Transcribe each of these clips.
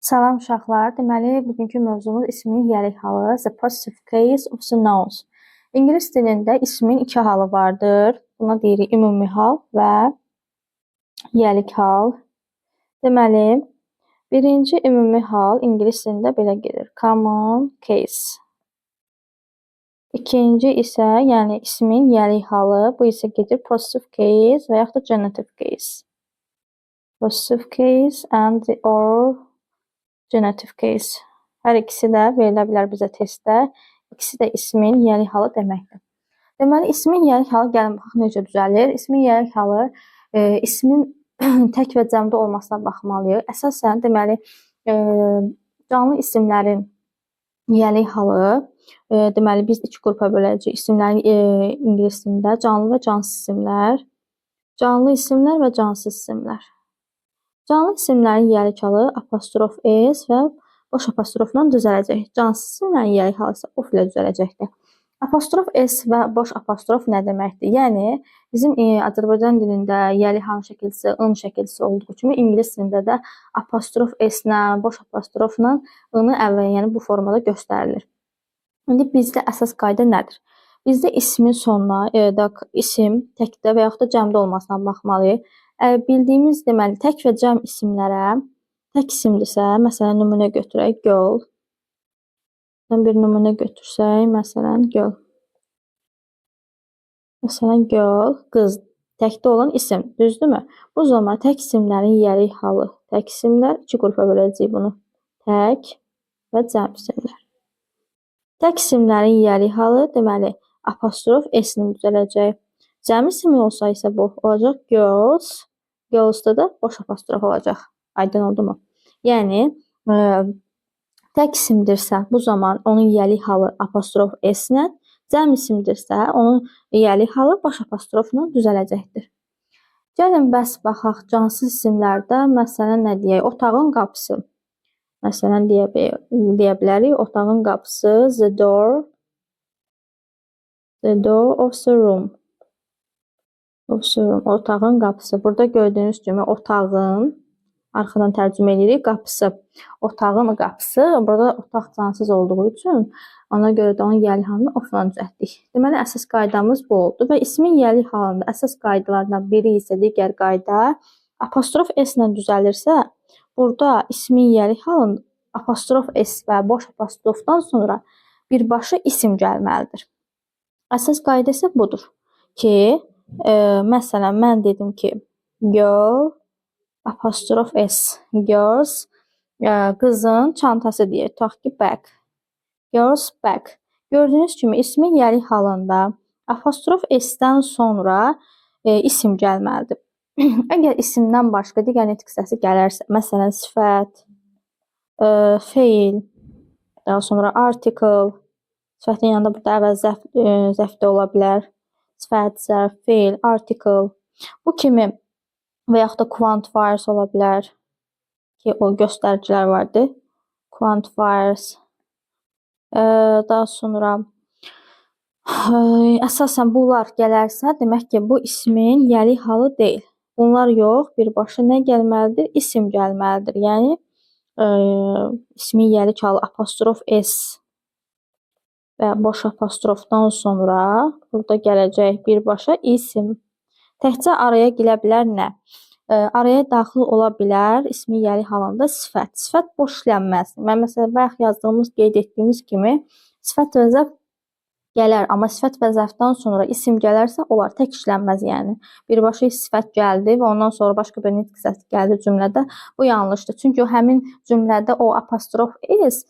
Salam uşaqlar. Deməli, bugünkü mövzumuz ismin yəlik halı, the positive case of the nouns. İngilis dilində ismin iki halı vardır. Buna deyirik ümumi hal və yəlik hal. Deməli, birinci ümumi hal ingilis dilində belə gedir. Common case. İkinci isə, yəni ismin yəlik halı, bu isə gedir positive case və yaxud da genitive case. Positive case and or genitive case. Hər ikisi də verilə bilər bizə testdə. İkisi də ismin yəlik halı deməkdir. Deməli, ismin yəlik halı gəlin baxaq necə düzəlir. İsmin yəlik halı ismin tək və cəmdə olmasına baxmalıyıq. Əsasən, deməli, canlı isimlərin yəlik halı, deməli, biz iki qrupa böləcəyik. İsimlərin ingilis dilində canlı və cansız isimlər, canlı isimlər və cansız isimlər. Canlı isimlərin yəlik halı apostrof s və boş apostrofla düzələcək. Cansız isimlərin yəlik halı isə of ilə düzələcəkdir. Apostrof s və boş apostrof nə deməkdir? Yəni, bizim Azərbaycan dilində yəlik halı şəkilsi, ın şəkilsi olduğu kimi, ingilis dilində də apostrof s-lə, boş apostrofla ını əvvəl, yəni bu formada göstərilir. İndi bizdə əsas qayda nədir? Bizdə ismin sonuna isim təkdə və yaxud da cəmdə olmasına baxmalıyıq. Bildiyimiz, deməli, tək və cəm isimlərə, tək isimdirsə, məsələn, nümunə götürək, girl. Bir nümunə götürsək, məsələn, girl. Məsələn, girl, qız, təkdə olan isim, düzdürmü? Bu zaman tək isimlərin yəlik halı, tək isimlər, iki qrupa böləcəyik bunu. Tək və cəm isimlər. Tək isimlərin yəlik halı, deməli, apostrof s-ni düzələcək. Cəm ismi olsa isə bu olacaq girls. Girls-da da boş apostrof olacaq. Aydın oldu mu? Yəni, tək isimdirsə, bu zaman onun yəlik halı apostrof s-lə, cəm isimdirsə, onun yəlik halı boş apostrofla düzələcəkdir. Gəlin, bəs baxaq, cansız isimlərdə, məsələn, nə deyək? Otağın qapısı. Məsələn, deyə bilərik, otağın qapısı, the door of the room. Otağın qapısı. Burada gördüyünüz kimi otağın, arxadan tərcümə edirik, qapısı. Otağın qapısı. Burada otaq cansız olduğu üçün ona görə də onun yəlik halını ofla düzəltdik. Deməli, əsas qaydamız bu oldu və ismin yəlik halında əsas qaydalardan biri isə digər qayda apostrof s-lə düzəlirsə, burada ismin yəlik halında apostrof s və boş apostrofdan sonra birbaşa isim gəlməlidir. Əsas qayda isə budur ki, məsələn, mən dedim ki, girl, apostrof s, girls, qızın çantası deyək, tutaq ki, bag, girls bag. Gördüyünüz kimi, ismin yəlik halında apostrof s-dən sonra isim gəlməlidir. Əgər isimdən başqa digər nitq səsi gələrsə, məsələn, sifət, feil, daha sonra article, sifətin yanında burada əvvəl zəf də ola bilər. Sifət, zərf, feil, article. Bu kimi və yaxud da quantifiers ola bilər ki, o göstəricilər vardır. Quantifiers. Daha sonra əsasən bunlar gələrsə, demək ki, bu ismin yəlik halı deyil. Bunlar yox, birbaşa nə gəlməlidir? İsim gəlməlidir. Yəni, ismin yəlik halı apostrof s və boş apostrofdan sonra burada gələcək birbaşa isim. Təkcə araya gilə bilər nə? Araya daxil ola bilər ismi yəlik halında sifət. Sifət boş işlənməz. Mən məsələn, bayaq yazdığımız, qeyd etdiyimiz kimi sifət və zərf gələr, amma sifət və zərfdən sonra isim gələrsə, onlar tək işlənməz yəni. Birbaşa sifət gəldi və ondan sonra başqa bir nitq səsi gəldi cümlədə. Bu yanlışdır. Çünki həmin cümlədə o apostrof s,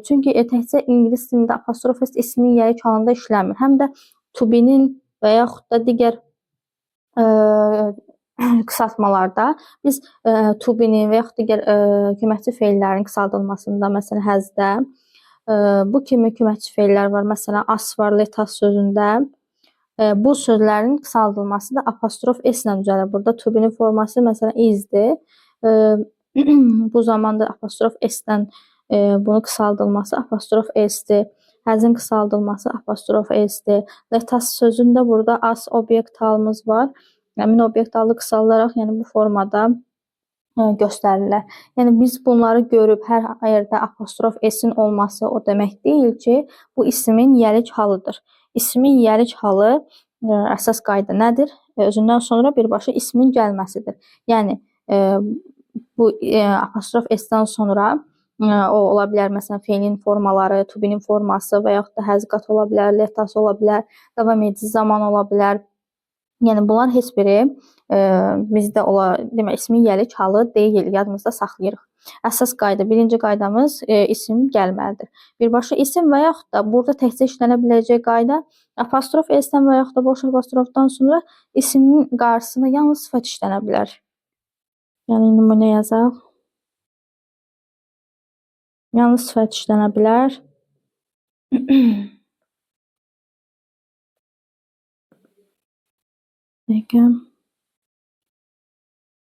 çünki təkcə ingilis dilində apostrof s ismin yəlik halında işləmir. Həm də to be-nin və yaxud da digər qısaltmalarda biz to be-nin və yaxud digər köməkçi feillərin qısaldılmasında, məsələn, həzdə bu kimi köməkçi feillər var. Məsələn, as var, let us sözündə. Bu sözlərin qısaldılması da apostrof s-lə düzəlir. Burada to be-nin forması, məsələn, is-dir. Bu zaman da apostrof s-dən bunu qısaldılması apostrof s-dir. Həzin qısaldılması apostrof s-dir. Let us sözündə burada as obyekt halımız var. Həmin obyekt halı qısallaraq, yəni bu formada göstərirlər. Yəni biz bunları görüb hər yerdə apostrof s-in olması o demək deyil ki, bu ismin yiyəlik halıdır. İsmin yiyəlik halı əsas qayda nədir? Özündən sonra birbaşa ismin gəlməsidir. Yəni bu apostrof s-dən sonra o ola bilər, məsələn, feilin formaları, to be-nin forması və yaxud da həzqat ola bilər, letas ola bilər, davam edici zaman ola bilər. Yəni bunlar heç biri bizdə demək ismin yiyəlik halı deyil, yadımızda saxlayırıq. Əsas qayda, birinci qaydamız isim gəlməlidir. Birbaşa isim və yaxud da burada təkcə işlənə biləcək qayda apostrof s-dən və yaxud da boş apostrofdan sonra ismin qarşısına yalnız sifət işlənə bilər. Yəni nümunə yazaq. Yalnız sifət işlənə bilər.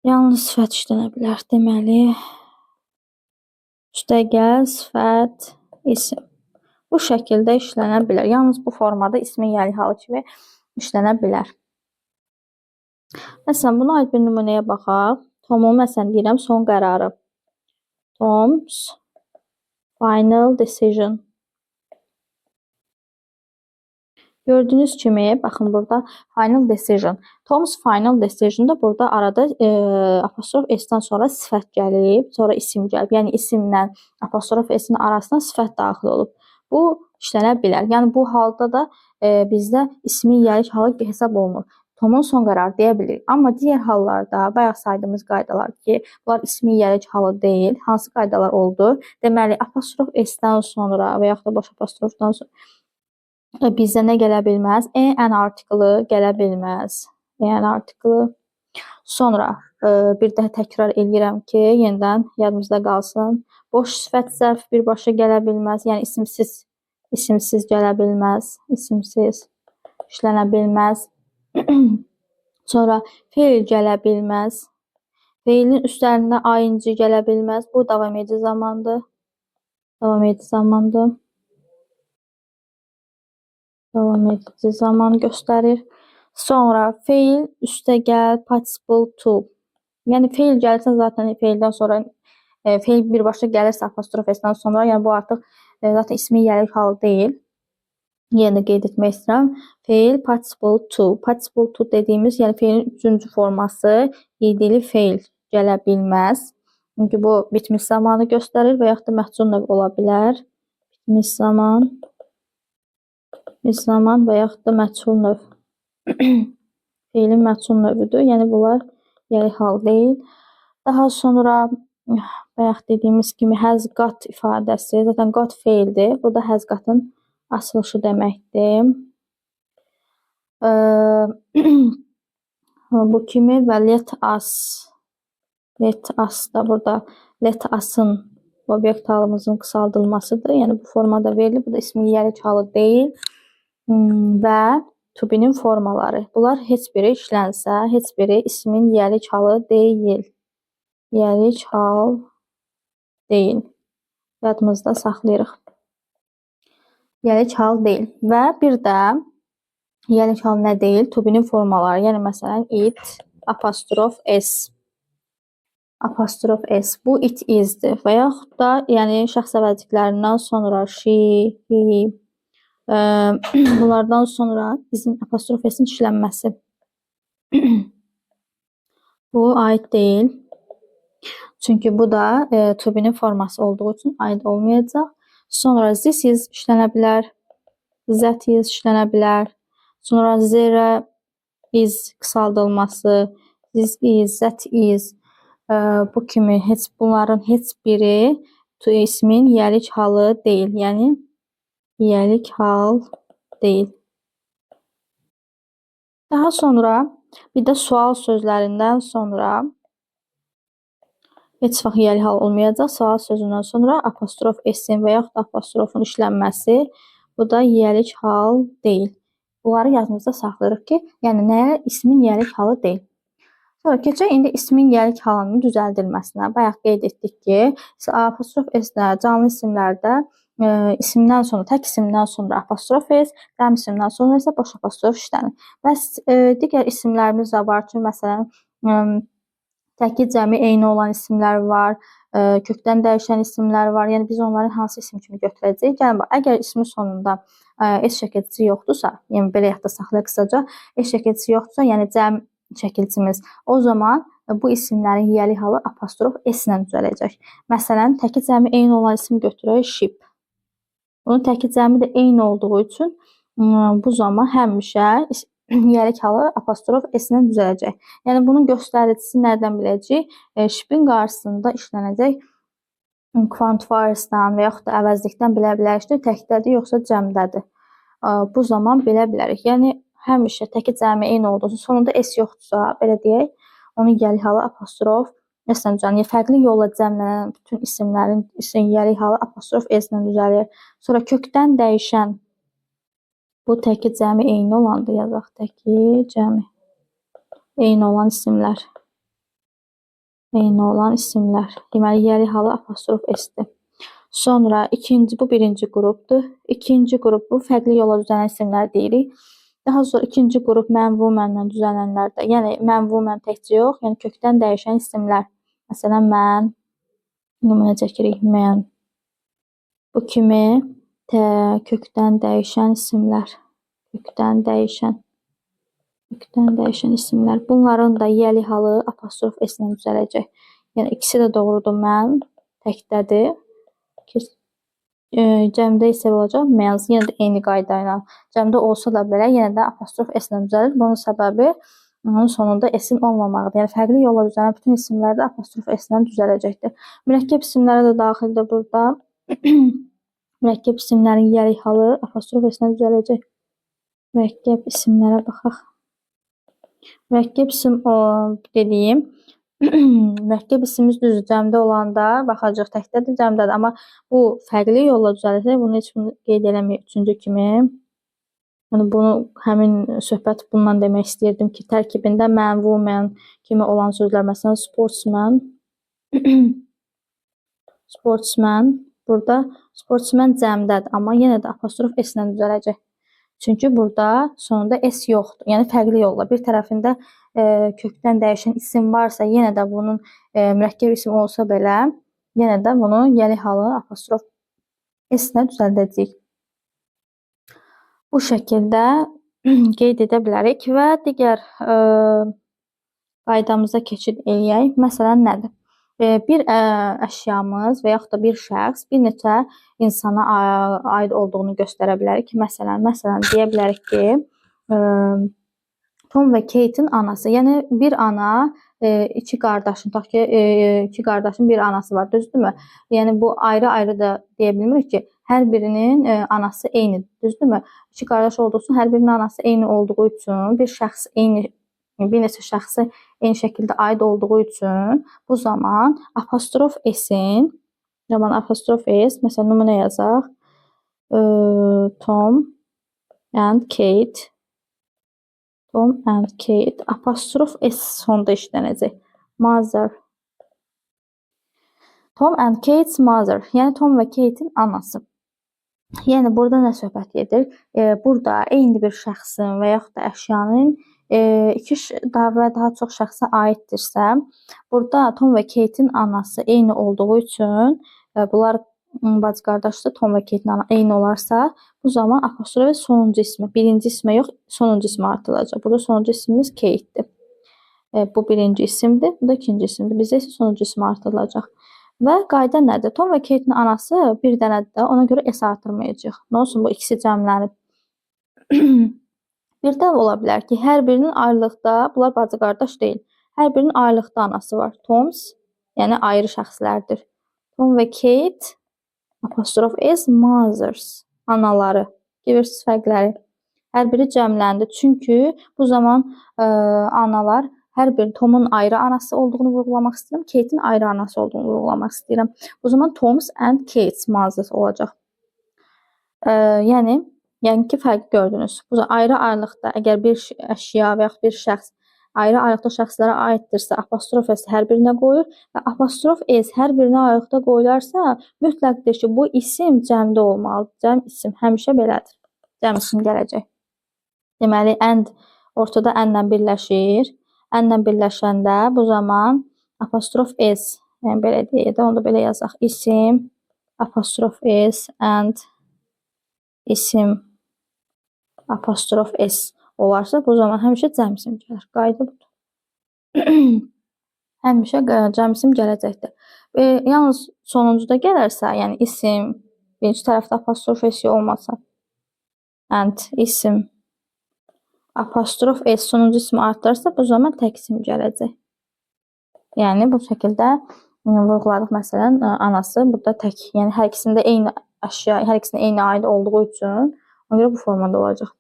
Yalnız sifət işlənə bilər. Deməli, üstəgəl, sifət, isim. Bu şəkildə işlənə bilər. Yalnız bu formada ismin yiyəlik halı kimi işlənə bilər. Məsələn, buna aid bir nümunəyə baxaq. Tomun, məsələn, deyirəm, son qərarı. Tom's final decision. Gördüyünüz kimi, baxın burada final decision. Tom's final decision da burada arada apostrof s-dən sonra sifət gəlib, sonra isim gəlib. Yəni isimlə apostrof s-in arasına sifət daxil olub. Bu işlənə bilər. Yəni bu halda da bizdə ismin yiyəlik halı hesab olunur. Tomun son qərarı deyə bilirik. Amma digər hallarda bayaq saydığımız qaydalar ki, bunlar ismin yiyəlik halı deyil. Hansı qaydalar oldu? Deməli, apostrof s-dən sonra və yaxud da boş apostrofdan sonra bizdə nə gələ bilməz? An artiklı gələ bilməz. An artiklı. Sonra bir daha təkrar edirəm ki, yenidən yadımızda qalsın. Boş sifət zərf birbaşa gələ bilməz. Yəni isimsiz gələ bilməz. İsimsiz işlənə bilməz. Sonra feil gələ bilməz. Feilin üstlərində ayıncı gələ bilməz. Bu davam edici zamandır. Davam edici zamandır. Davam edici zaman göstərir. Sonra feil üstəgəl participle to. Yəni feil gəlirsə zaten feildən sonra feil birbaşa gəlirsə apostrof s-dən sonra, yəni bu artıq zaten ismin yiyəlik halı deyil. Yenə qeyd etmək istəyirəm. Feil participle to. Participle to dediyimiz, yəni feilin üçüncü forması idili feil gələ bilməz. Çünki bu bitmiş zamanı göstərir və yaxud da məhsul növ ola bilər. Bitmiş zaman və yaxud da məchul növ. Feilin məchul növüdür. Yəni bunlar yiyəlik hal deyil. Daha sonra bayaq dediyimiz kimi has got ifadəsi, zaten got feildir. Bu da has got'ın açılışı deməkdir. Bu kimi və let us da burada let us'ın obyekt halımızın qısaldılmasıdır. Yəni bu formada verilir. Bu da ismin yiyəlik halı deyil. Və to be-nin formaları. Bunlar heç biri işlənsə, heç biri ismin yiyəlik halı deyil. Yiyəlik hal deyil. Yadımızda saxlayırıq. Yiyəlik hal deyil. Və bir də yiyəlik hal nə deyil? To be-nin formaları. Yəni məsələn it, apostrof s. Apostrof s. Bu it is'dir. Və yaxud da yəni şəxs əvəzliklərindən sonra she, he, bunlardan sonra bizim apostrof s-in işlənməsi. Bu aid deyil. Çünki bu da to be-nin forması olduğu üçün aid olmayacaq. Sonra this is işlənə bilər. That is işlənə bilər. Sonra there is qısaldılması. This is, that is. Bu kimi bunların heç biri ismin yiyəlik halı deyil. Yəni yiyəlik hal deyil. Daha sonra bir də sual sözlərindən sonra heç vaxt yiyəlik hal olmayacaq. Sual sözündən sonra apostrof s-in və yaxud apostrofun işlənməsi, bu da yiyəlik hal deyil. Bunları yadımızda saxlayırıq ki, yəni nəyə? İsmin yiyəlik halı deyil. Sonra keçək indi ismin yiyəlik halının düzəldilməsinə. Bayaq qeyd etdik ki, apostrof s-də canlı isimlərdə isimdən sonra, tək isimdən sonra apostrof s, cəm isimdən sonra isə boş apostrof işlənir. Və digər isimlərimiz də var ki, məsələn, Təki cəmi eyni olan isimlər var, kökdən dəyişən isimlər var. Yəni biz onları hansı isim kimi götürəcəyik? Yəni bax, əgər ismin sonunda s şəkilçisi yoxdursa, yəni belə yadda saxlayaq qısaca, s şəkilçisi yoxdursa, yəni cəm şəkilçimiz, o zaman bu isimlərin yiyəlik halı apostrof s ilə düzələcək. Məsələn, təki cəmi eyni olan isim götürək ship. Bunun təki cəmi də eyni olduğu üçün bu zaman həmişə yiyəlik halı apostrof s ilə düzələcək. Yəni bunun göstəricisi nədən biləcəyik? Shipin qarşısında işlənəcək quantifiers-dan və yaxud da əvəzlikdən bilə bilərik ki, təkdədir yoxsa cəmdədir. Bu zaman bilə bilərik. Yəni həmişə təki cəmi eyni olduğu üçün sonunda s yoxdursa, belə deyək, onun yiyəlik halı apostrof s ilə düzəlir. Yəni fərqli yolla cəmlənən bütün isimlərin yiyəlik halı apostrof s ilə düzəlir. Sonra kökdən dəyişən bu təki cəmi eyni olandır, yazaq təki cəmi eyni olan isimlər. Eyni olan isimlər. Deməli, yiyəlik halı apostrof s-dir. Sonra bu birinci qrupdur. İkinci qrup bu fərqli yolla düzələn isimlər deyirik. Daha sonra ikinci qrup mən-vumənlə düzələnlərdə. Yəni mən-vumən təkcə yox, yəni kökdən dəyişən isimlər. Məsələn, mən, nümunə çəkirik, mən. Bu kimi kökdən dəyişən isimlər. Kökdən dəyişən isimlər. Bunların da yiyəlik halı apostrof s ilə düzələcək. Yəni ikisi də doğrudur. Mən təkdədir. Cəmdə isə olacaq men's. Yenə də eyni qayda ilə. Cəmdə olsa da belə yenə də apostrof s ilə düzəlir. Bunun səbəbi onun sonunda s-in olmamağıdır. Yəni fərqli yolla düzələn bütün isimlər də apostrof s ilə düzələcəkdir. Mürəkkəb isimləri də daxildir burada. Mürəkkəb isimlərin yiyəlik halı apostrof s ilə düzələcək. Mürəkkəb isimlərə baxaq. Mürəkkəb isim dediyim, mürəkkəb ismimiz düzdür, cəmdə olanda baxacaq, təkdədir, cəmdədir. Amma bu fərqli yolla düzələrsə, bunu heç qeyd eləməyib üçüncü kimi. Yəni bunu həmin söhbət bundan demək istəyirdim ki, tərkibində mən, woman kimi olan sözlər, məsələn, sportsman, sportsman, burada sportsman cəmdədir, amma yenə də apostrof s ilə düzələcək. Çünki burada sonunda s yoxdur. Yəni fərqli yolla. Bir tərəfində kökdən dəyişən isim varsa, yenə də bunun mürəkkəb isim olsa belə, yenə də bunu yiyəlik halı apostrof s ilə düzəldəcəyik. Bu şəkildə qeyd edə bilərik və digər qaydamıza keçid eləyək. Məsələn, nədir? Bir əşyamız və yaxud da bir şəxs bir neçə insana aid olduğunu göstərə bilərik. Məsələn, deyə bilərik ki, Tom və Kate'in anası. Yəni bir ana, iki qardaşın, tutaq ki, iki qardaşın bir anası var, düzdürmü? Yəni bu ayrı-ayrı da deyə bilmirik ki, hər birinin anası eynidir, düzdürmü? İki qardaş olduğu üçün hər birinin anası eyni olduğu üçün bir neçə şəxsə eyni şəkildə aid olduğu üçün bu zaman apostrof s-in, məsələn, nümunə yazaq. Tom and Kate. Tom and Kate. Apostrof s sonda işlənəcək. Mother. Tom and Kate's mother. Yəni Tom və Kate'in anası. Yəni burada nə söhbət gedir? Burada eyni bir şəxsin və yaxud da əşyanın iki və daha çox şəxsə aiddirsə, burada Tom və Kate'in anası eyni olduğu üçün, bunlar bacı qardaşdır, Tom və Kate'in eyni olarsa, bu zaman apostrof sonuncu ismi, birinci ismə yox, sonuncu ismə artılacaq. Burada sonuncu ismimiz Kate'dir. Bu birinci isimdir, bu da ikinci isimdir. Bizdə isə sonuncu ismə artılacaq. Və qayda nədir? Tom və Kate'in anası bir dənədir də, ona görə s artırmayacaq. Nə olsun, bu ikisi cəmlənib. Bir də ola bilər ki, hər birinin ayrılıqda, bunlar bacı qardaş deyil, hər birinin ayrılıqda anası var. Tom's, yəni ayrı şəxslərdir. Tom və Kate, apostrof s, mothers, anaları. Görürsünüz fərqləri. Hər biri cəmləndi. Çünki bu zaman analar, hər biri Tom'un ayrı anası olduğunu vurğulamaq istəyirəm, Kate'in ayrı anası olduğunu vurğulamaq istəyirəm. Bu zaman Tom's and Kate's mothers olacaq. Yəni ki, fərqi gördünüz. Bu ayrı-ayrılıqda, əgər bir əşya və yaxud bir şəxs ayrı-ayrılıqda şəxslərə aiddirsə, apostrof s hər birinə qoyur və apostrof s hər birinə ayrılıqda qoyularsa, mütləqdir ki, bu isim cəmdə olmalıdır. Cəm isim həmişə belədir. Cəm isim gələcək. Deməli, ortada ənlə birləşir. Ənlə birləşəndə bu zaman apostrof s. Yəni belə deyək də, onu da belə yazaq. İsim, apostrof s and isim, apostrof s olarsa, bu zaman həmişə cəm isim gəlir. Qayda budur. Həmişə cəm isim gələcəkdir. Yalnız sonuncuda gələrsə, yəni isim, birinci tərəfdə apostrof s olmasa, and isim, apostrof s sonuncu ismi artırırsa, bu zaman tək isim gələcək. Yəni bu şəkildə vurğuladıq. Məsələn, anası burada tək, yəni hər ikisində eyni əşya, hər ikisində eyni aid olduğu üçün ona görə bu formada olacaq.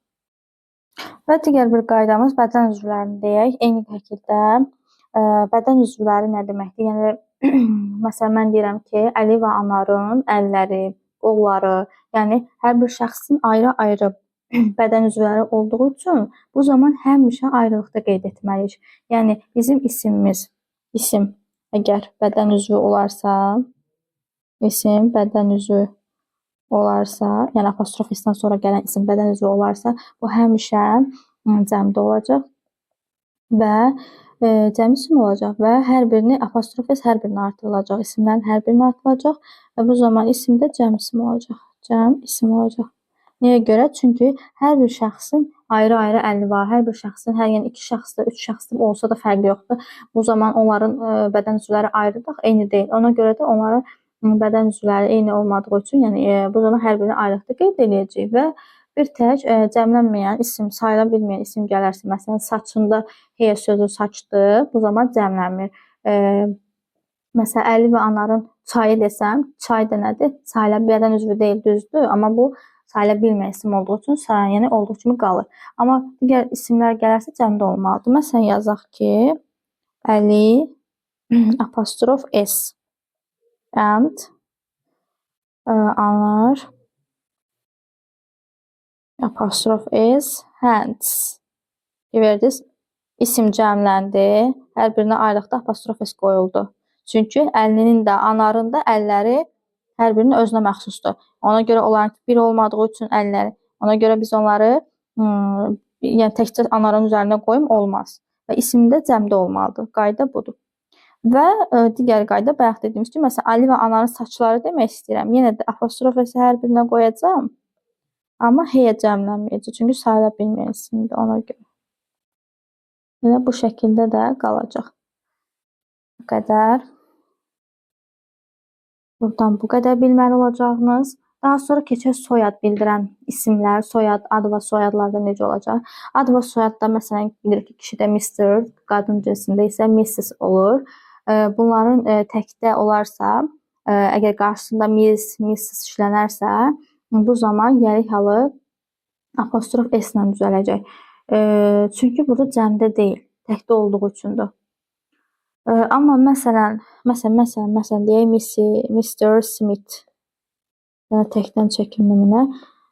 Və digər bir qaydamız bədən üzvlərini deyək. Eyni şəkildə bədən üzvləri nə deməkdir? Yəni məsələn mən deyirəm ki, Əli və Anarın əlləri, qolları, yəni hər bir şəxsin ayrı-ayrı bədən üzvləri olduğu üçün bu zaman həmişə ayrılıqda qeyd etməliyik. Yəni bizim isimimiz, isim əgər bədən üzvü olarsa, isim bədən üzvü olarsa, yəni apostrof s-dən sonra gələn isim bədən üzvü olarsa, bu həmişə cəmdə olacaq və cəm isim olacaq və hər birini apostrof s hər birini artırılacaq, isimlərin hər birini artırılacaq və bu zaman isim də cəm isim olacaq. Cəm isim olacaq. Niyə görə? Çünki hər bir şəxsin ayrı-ayrı əli var. Hər bir şəxsin, yəni 2 şəxsdə, 3 şəxsdə olsa da fərqi yoxdur. Bu zaman onların bədən üzvləri ayrıdır, eyni deyil. Ona görə də onların bədən üzvləri eyni olmadığı üçün, yəni bu zaman hər birini ayrılıqda qeyd edəcəyik və bir tək cəmlənməyən isim, sayıla bilməyən isim gələrsə, məsələn, saçında heyə sözü saçdır, bu zaman cəmlənmir. Məsələn, Əli və Anarın çayı desəm, çay da nədir? Sayıla bədən üzvü deyil, düzdür, amma bu sayıla bilməyən isim olduğu üçün yəni olduğu kimi qalır. Amma digər isimlər gələrsə cəmdə olmalıdır. Məsələn, yazaq ki, Əli apostrof s and Anar apostrof s hands. Gördünüz, isim cəmləndi, hər birinə ayrılıqda apostrof s qoyuldu. Çünki Əlinin də, Anarın da əlləri hər birinin özünə məxsusdur. Ona görə onların bir olmadığı üçün əlləri, ona görə biz onları yəni təkcə Anarın üzərinə qoyum olmaz. Və isim də cəmdə olmalıdır. Qayda budur. Və digər qayda bayaq dediyimiz kimi, məsələn, Ali və Anarın saçları demək istəyirəm. Yenə də apostrof s hər birinə qoyacağam. Amma heyə cəmlənməyəcək. Çünki sayıla bilməyən isimdir ona görə. Yəni bu şəkildə də qalacaq. Bu qədər. Buradan bu qədər bilməli olacağınız. Daha sonra keçək soyad bildirən isimlər, soyad, ad və soyadlarda necə olacaq? Ad və soyadda məsələn bilirik ki, kişidə Mr, qadın cinsində isə Mrs olur. Bunların təkdə olarsa, əgər qarşısında Miss, Mrs işlənərsə, bu zaman yəlik halı apostrof s ilə düzələcək. Çünki burada cəmdə deyil, təkdə olduğu üçündür. Amma məsələn deyək Mr. Smith. Yəni təkdən çəkilməminə.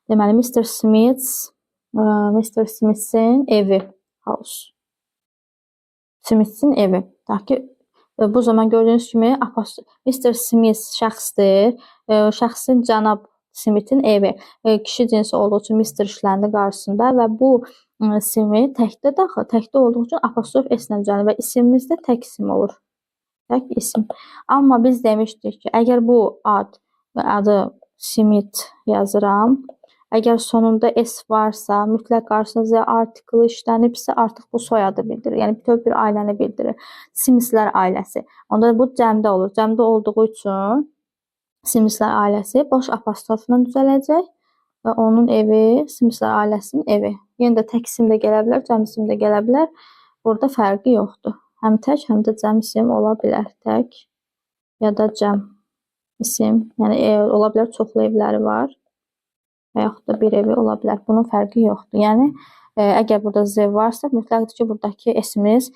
Deməli Mr. Smith'in evi, house. Smith'in evi. Ta ki bu zaman gördüyünüz kimi Mr. Smith şəxsdir. Şəxsin cənab Smith'in evi. Kişi cinsi olduğu üçün Mr. işləndi qarşısında və bu ismi təkdə olduğu üçün apostrof s ilə düzəlir və isimimiz də tək isim olur. Tək isim. Amma biz demişdik ki, əgər bu adı Smith yazıram, əgər sonunda s varsa, mütləq qarşısında z artiklı işlənibsə, artıq bu soyadı bildirir. Yəni bütöv bir ailəni bildirir. Smithlər ailəsi. Onda bu cəmdə olur. Cəmdə olduğu üçün Smithlər ailəsi boş apostrofla düzələcək və onun evi Smithlər ailəsinin evi. Yenə də tək isim də gələ bilər, cəm isim də gələ bilər. Burada fərqi yoxdur. Həm tək, həm də cəm isim ola bilər. Tək ya da cəm isim. Yəni ola bilər çoxlu evləri var və yaxud da bir evi ola bilər. Bunun fərqi yoxdur. Yəni əgər burada z varsa, mütləqdir ki, buradakı isimimiz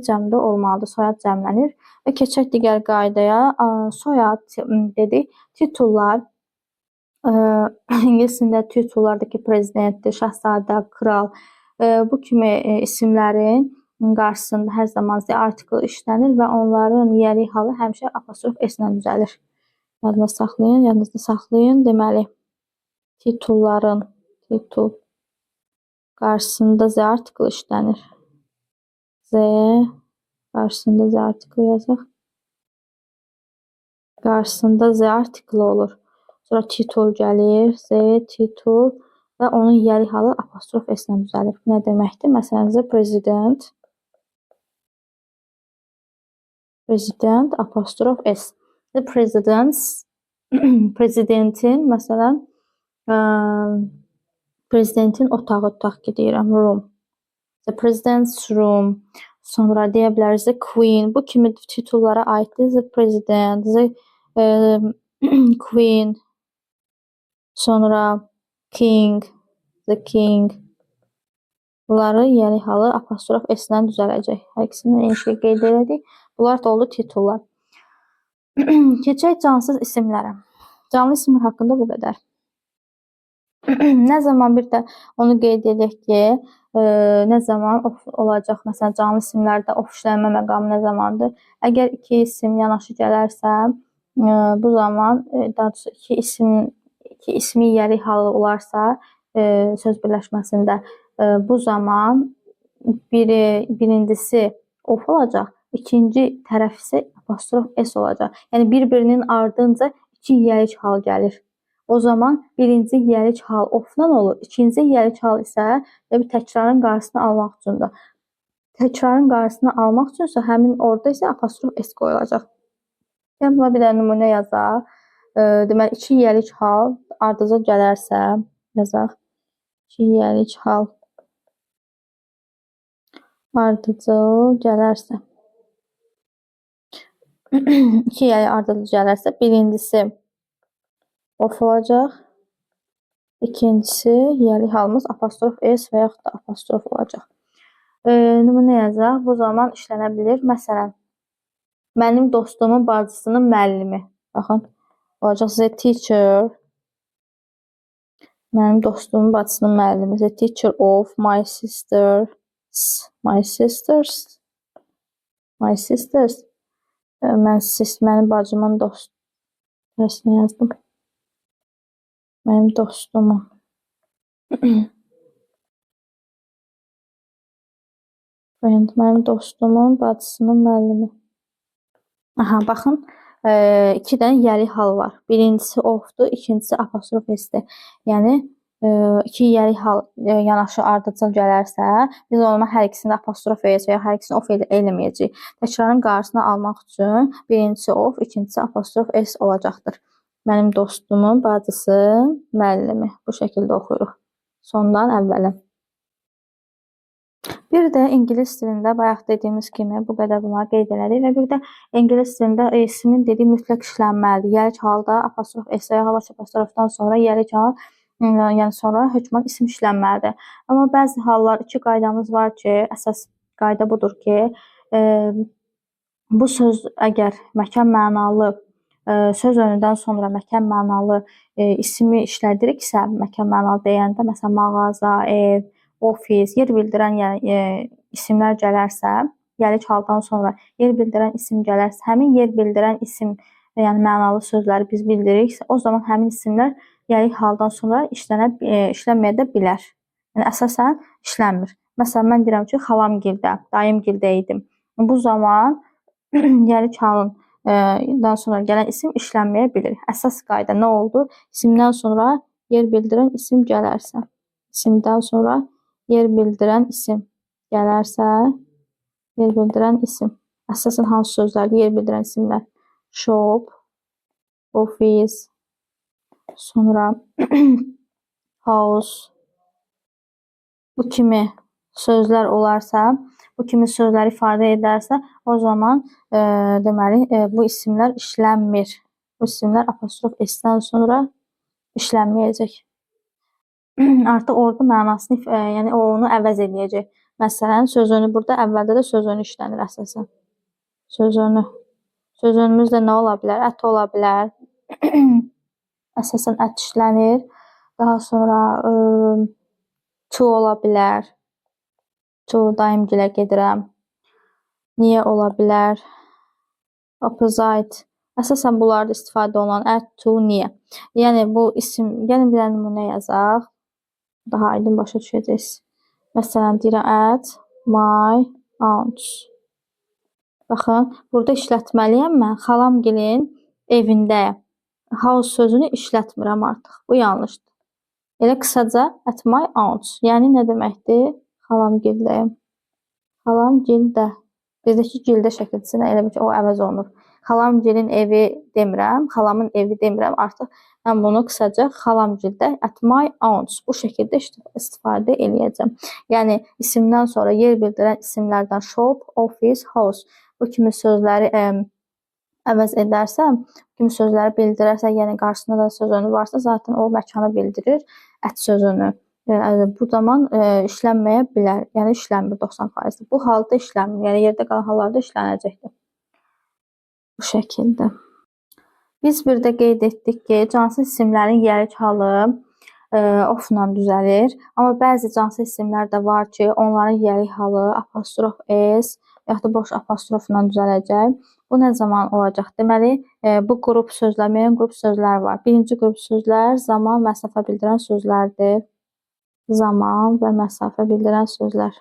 cəmdə olmalıdır. Soyad cəmlənir və keçək digər qaydaya. Soyad dedik, titullar. İngiliscə titullardakı prezidentdir, şahzadə, kral. Bu kimi isimlərin qarşısında hər zaman z artiklı işlənir və onların yəlik halı həmişə apostrof s ilə düzəlir. Yadınızda saxlayın. Deməli, titulların, titul qarşısında z artiklı işlənir. Z Qarşısında the article yazaq. Qarşısında the article olur. Sonra titul gəlir. The titul və onun yəli halı apostrof s ilə düzəlir. Nə deməkdir? Məsələn, the president. President apostrof s. The president's prezidentin məsələn prezidentin otağı tutaq ki deyirəm room. The president's room. Sonra deyə biləriz the queen. Bu kimi titullara aiddir. The president, the queen. Sonra king, the king. Bunları yəli halı apostrof s ilə düzələcək. Hər ikisini eyni şey qeyd elədik. Bunlar da oldu titullar. Keçək cansız isimlərə. Canlı isimlər haqqında bu qədər. Nə zaman bir də onu qeyd edək ki, nə zaman olacaq? Məsələn, canlı isimlərdə işlənmə məqamı nə zamandır? Əgər iki isim yanaşı gələrsə, bu zaman daha doğrusu iki ismi yəli halı olarsa söz birləşməsində bu zaman birincisi of olacaq, ikinci tərəf isə apostrof s olacaq. Yəni bir-birinin ardınca iki yəlik hal gəlir. O zaman birinci yəlik hal ofdan olur. İkinci yəlik hal isə təkrarın qarşısını almaq üçündür. Təkrarın qarşısını almaq üçünsə həmin orada isə apostrof s qoyulacaq. Yəni buna bir də nümunə yazaq. Deməli, iki yəlik hal ardıca gələrsə yazaq. İki yəlik hal ardıca gələrsə. İki yəlik ardıca gələrsə birincisi of olacaq. İkincisi yəli halımız apostrof s və yaxud da apostrof olacaq. Nümunə yazaq. Bu zaman işlənə bilir. Məsələn, mənim dostumun bacısının müəllimi. Baxın, olacaq the teacher. Mənim dostumun bacısının müəllimi. The teacher of my sisters. My sisters. My sisters. Mənim bacımın dostu. Dərsini yazdım. Mənim dostumun. Mənim dostumun bacısının müəllimi. Aha, baxın, iki dənə yəli hal var. Birincisi ofdur, ikincisi apostrof s-dir. Yəni, iki yəli hal yanaşı ardıcıl gələrsə, biz ona hər ikisini apostrof s və ya hər ikisini of eləməyəcəyik. Təkrarın qarşısını almaq üçün birincisi of, ikincisi apostrof s olacaqdır. Mənim dostumun bacısı müəllimi. Bu şəkildə oxuyuruq. Sondan əvvələ. Bir də ingilis dilində bayaq dediyimiz kimi bu qədər bunları qeyd elədik və bir də ingilis dilində ismin dediyi mütləq işlənməlidir. Yəlik halda apostrof s və ya baş apostrofdan sonra yəlik hal, yəni sonra hökmən isim işlənməlidir. Amma bəzi hallar iki qaydamız var ki, əsas qayda budur ki, bu söz əgər məkan mənalı söz önündən sonra məkan mənalı ismi işlədiriksə, məkan mənalı deyəndə, məsələn, mağaza, ev, ofis, yer bildirən isimlər gələrsə, yəlik haldan sonra yer bildirən isim gələrsə, həmin yer bildirən isim, yəni mənalı sözləri biz bildiriksə, o zaman həmin isimlər yəlik haldan sonra işlənməyə də bilər. Yəni, əsasən işlənmir. Məsələn, mən deyirəm ki, xalam gildə, dayım gildə idim. Bu zaman yəlik halın dan sonra gələn isim işlənməyə bilir. Əsas qayda nə oldu? İsimdən sonra yer bildirən isim gələrsə. İsimdən sonra yer bildirən isim gələrsə, yer bildirən isim. Əsasən hansı sözlərdir yer bildirən isimlər? Shop, office, sonra house. Bu kimi sözlər olarsa, bu kimi sözləri ifadə edərsə, o zaman deməli bu isimlər işlənmir. Bu isimlər apostrof s-dən sonra işlənməyəcək. Artıq orada mənasını, yəni onu əvəz edəcək. Məsələn, sözünü burada əvvəldə də sözünü işlənir əsasən. Sözünü. Sözünümüzdə nə ola bilər? Ət ola bilər. Əsasən ət işlənir. Daha sonra to ola bilər. To daimgilə gedirəm. Niyə ola bilər? Opposite. Əsasən bunlarda istifadə olunan at, to, niyə. Yəni bu isim, gəlin bir nümunə yazaq. Daha aydın başa düşəcəksiniz. Məsələn, deyirəm at my aunt. Baxın, burada işlətməliyəm mən. Xalamgilin evindəyəm. House sözünü işlətmirəm artıq. Bu yanlışdır. Elə qısaca at my aunt's. Yəni nə deməkdir? Xalamgildəyəm. Xalamgildə. Bizdəki gildə şəkilçisinə elə bil ki, o əvəz olunur. Xalamgilin evi demirəm, xalamın evi demirəm. Artıq mən bunu qısaca xalamgildə at my aunt's bu şəkildə istifadə eləyəcəm. Yəni isimdən sonra yer bildirən isimlərdən shop, office, house bu kimi sözləri əvəz edərsəm, bu kimi sözləri bildirərsə, yəni qarşısında da söz önü varsa, zaten o məkanı bildirir, ət sözünü. Bu zaman işlənməyə bilər. Yəni işlənmir 90%. Bu halda işlənmir. Yəni yerdə qalan hallarda işlənəcəkdir. Bu şəkildə. Biz bir də qeyd etdik ki, cansız isimlərin yerik halı ofla düzəlir. Amma bəzi cansız isimlər də var ki, onların yerik halı apostrof s yaxud da boş apostrofla düzələcək. Bu nə zaman olacaq? Deməli, bu qrup sözlər, müəyyən qrup sözlər var. Birinci qrup sözlər zaman, məsafə bildirən sözlərdir. Zaman və məsafə bildirən sözlər.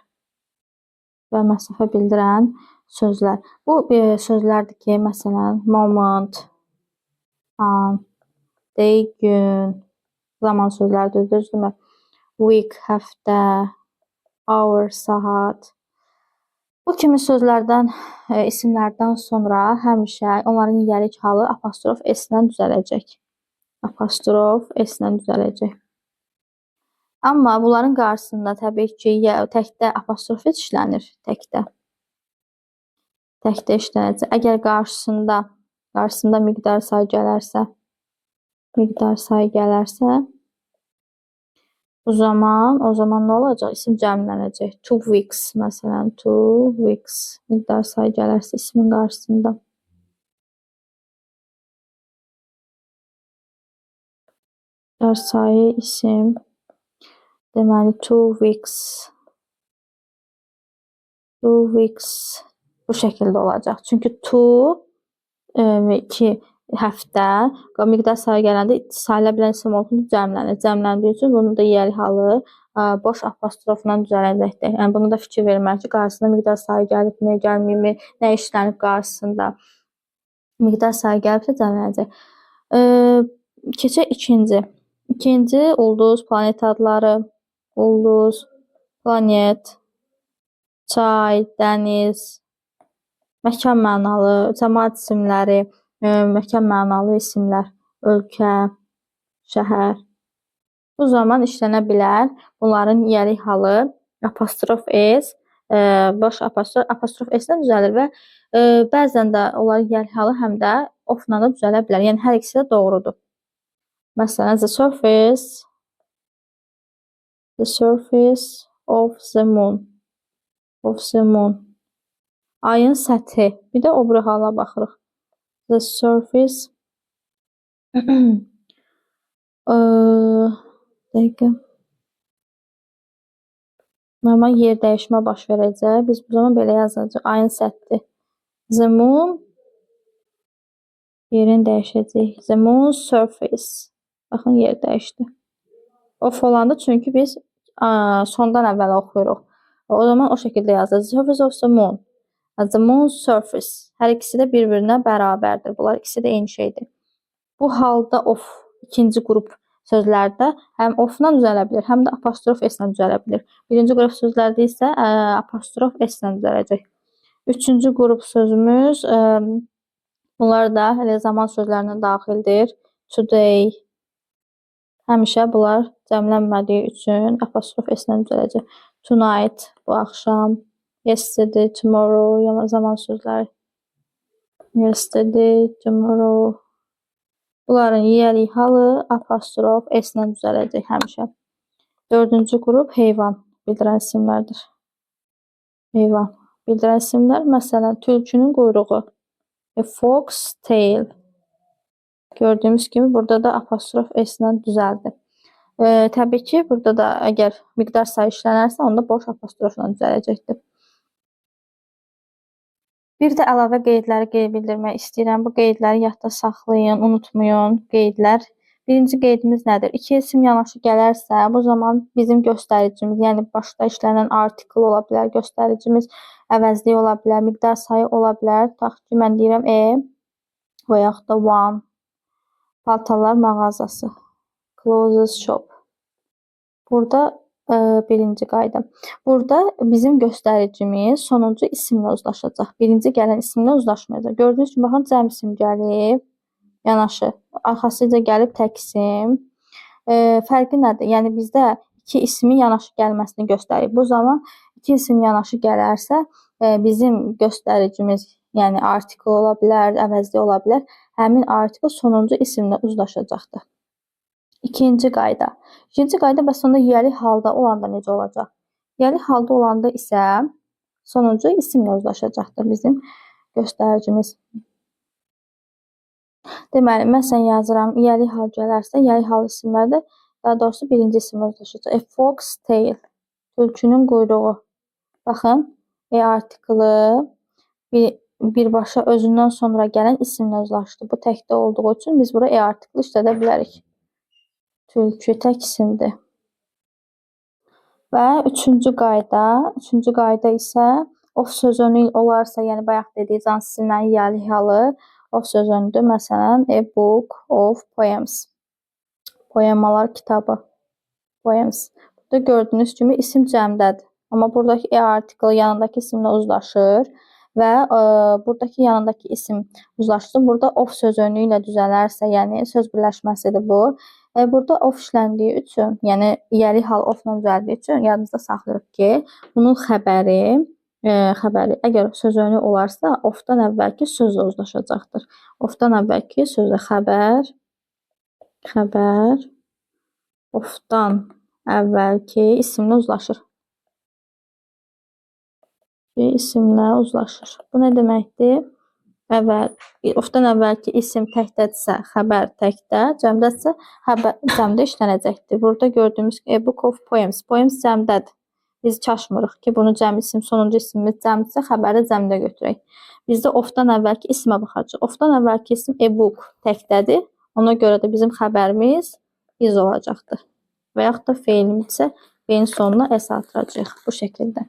Və məsafə bildirən sözlər. Bu sözlərdir ki, məsələn, moment, an, day, gün, zaman sözlərdir, düzdürmü? Week, həftə, hour, saat. Bu kimi sözlərdən, isimlərdən sonra həmişə onların yerik halı apostrof s-lə düzələcək. Apostrof s-lə düzələcək. Amma bunların qarşısında təbii ki, təkdə apostrof işlənir, təkdə. Təkdə işlənəcək. Əgər qarşısında miqdar sayı gələrsə, o zaman nə olacaq? İsim cəmlənəcək. 2 weeks, məsələn, 2 weeks miqdar sayı gələrsə ismin qarşısında. Miqdar sayı isim. Deməli, 2 weeks bu şəkildə olacaq. Çünki 2 həftə miqdar sayı gələndə sayıla bilən isim olduğunu cəmlənir. Cəmləndiyi üçün bunun da yerik halı boş apostrofla düzələcəkdir. Yəni bunu da fikir vermək ki, qarşısında miqdar sayı gəlibmi, gəlməyibmi, nə işlənib qarşısında. Miqdar sayı gəlibsə cəmlənəcək. Keçək ikinci. İkinci ulduz, planet adları. Ulduz, planet, çay, dəniz, məkan mənalı, cəmaət isimləri, məkan mənalı isimlər, ölkə, şəhər. Bu zaman işlənə bilər. Bunların yerik halı apostrof s, boş apostrof s-lə düzəlir və bəzən də onların yerik halı həm də ofla da düzələ bilər. Yəni hər ikisi də doğrudur. Məsələn, the surface of the moon. Ayın səthi. Bir də o biri hala baxırıq. The surface dəqiqə. Normal yer dəyişmə baş verəcək. Biz bu zaman belə yazacağıq. Ayın səthi. The moon yerin dəyişəcək. The moon surface. Baxın, yer dəyişdi. Off olanda çünki biz sondan əvvəl oxuyuruq. O zaman o şəkildə yazılır. The surface of the moon. The moon surface. Hər ikisi də bir-birinə bərabərdir. Bunlar ikisi də eyni şeydir. Bu halda off ikinci qrup sözlərdə həm off-la düzələ bilir, həm də apostrof s-lə düzələ bilir. Birinci qrup sözlərdə isə apostrof s-lə düzələcək. Üçüncü qrup sözümüz bunlar da elə zaman sözlərinə daxildir. Today. Həmişə bunlar cəmlənmədiyi üçün apostrof s-lə düzələcək. Tonight, bu axşam. Yesterday, tomorrow, zaman sözləri. Yesterday, tomorrow. Bunların yerik halı apostrof s-lə düzələcək həmişə. Dördüncü qrup heyvan bildirən isimlərdir. Heyvan bildirən isimlər, məsələn, tülkünün quyruğu. A fox tail. Gördüyümüz kimi burada da apostrof s-lə düzəldi. Təbii ki, burada da əgər miqdar sayı işlənərsə, onda boş apostrofla düzələcəkdir. Bir də əlavə qeydləri bildirmək istəyirəm. Bu qeydləri yadda saxlayın, unutmayın. Qeydlər Birinci qeydimiz nədir? İki isim yanaşı gələrsə, bu zaman bizim göstəricimiz, yəni başda işlənən artikel ola bilər, göstəricimiz əvəzlik ola bilər, miqdar sayı ola bilər. Tutaq ki, mən deyirəm və yaxud da one, paltarlar mağazası, clothes shop. Burada birinci qayda. Burada bizim göstəricimiz sonuncu isimlə uzlaşacaq. Birinci gələn isimlə uzlaşmayacaq. Gördüyünüz kimi, baxın, cəm isim gəlib, yanaşı. Arxasıca gəlib tək isim. Fərqi nədir? Yəni, bizdə iki ismin yanaşı gəlməsini göstərir. Bu zaman iki isim yanaşı gələrsə, bizim göstəricimiz, yəni artikel ola bilər, əvəzli ola bilər. Həmin artikel sonuncu isimlə uzlaşacaqdır. İkinci qayda. İkinci qayda bəs onda yiyəli halda olanda necə olacaq? Yiyəli halda olanda isə sonuncu isimlə uzlaşacaqdır bizim göstəricimiz. Deməli, məsələn yazıram, yiyəli hal gələrsə, yiyəli hal isimlərdə daha doğrusu birinci isimlə uzlaşacaq. A fox tail, tülkünün quyruğu. Baxın, artiklı birbaşa özündən sonra gələn isimlə uzlaşdı. Bu təkdə olduğu üçün biz bura artiklı işlədə bilərik. Tülkü tək isimdir. Və üçüncü qayda isə of sözünü olarsa, yəni bayaq dediyiz hansı isimlə yiyəli halı of sözünüdür. Məsələn, a book of poems. Poemalar kitabı. Poems. Burada gördüyünüz kimi isim cəmdədir. Amma buradakı artikel yanındakı isimlə uzlaşır və buradakı yanındakı isim uzlaşır. Burada of sözünü ilə düzələrsə, yəni söz birləşməsidir bu. Burada of işləndiyi üçün, yəni yiyəli hal ofla düzəldiyi üçün yadınızda saxlayırıq ki, bunun xəbəri əgər sözünü olarsa, ofdan əvvəlki sözlə uzlaşacaqdır. Ofdan əvvəlki sözlə xəbər ofdan əvvəlki isimlə uzlaşır. İsimlə uzlaşır. Bu nə deməkdir? Ofdan əvvəlki isim təkdədirsə, xəbər təkdə, cəmdədirsə, xəbər cəmdə işlənəcəkdir. Burada gördüyümüz a book of poems. Poems cəmdədir. Biz çaşmırıq ki, bunu cəm isim, sonuncu isimimiz cəmdirsə, xəbəri cəmdə götürək. Bizdə ofdan əvvəlki isimə baxacaq. Ofdan əvvəlki isim a book təkdədir. Ona görə də bizim xəbərimiz is olacaqdır. Və yaxud da feilimiz isə feilin sonuna s artıracağıq bu şəkildə.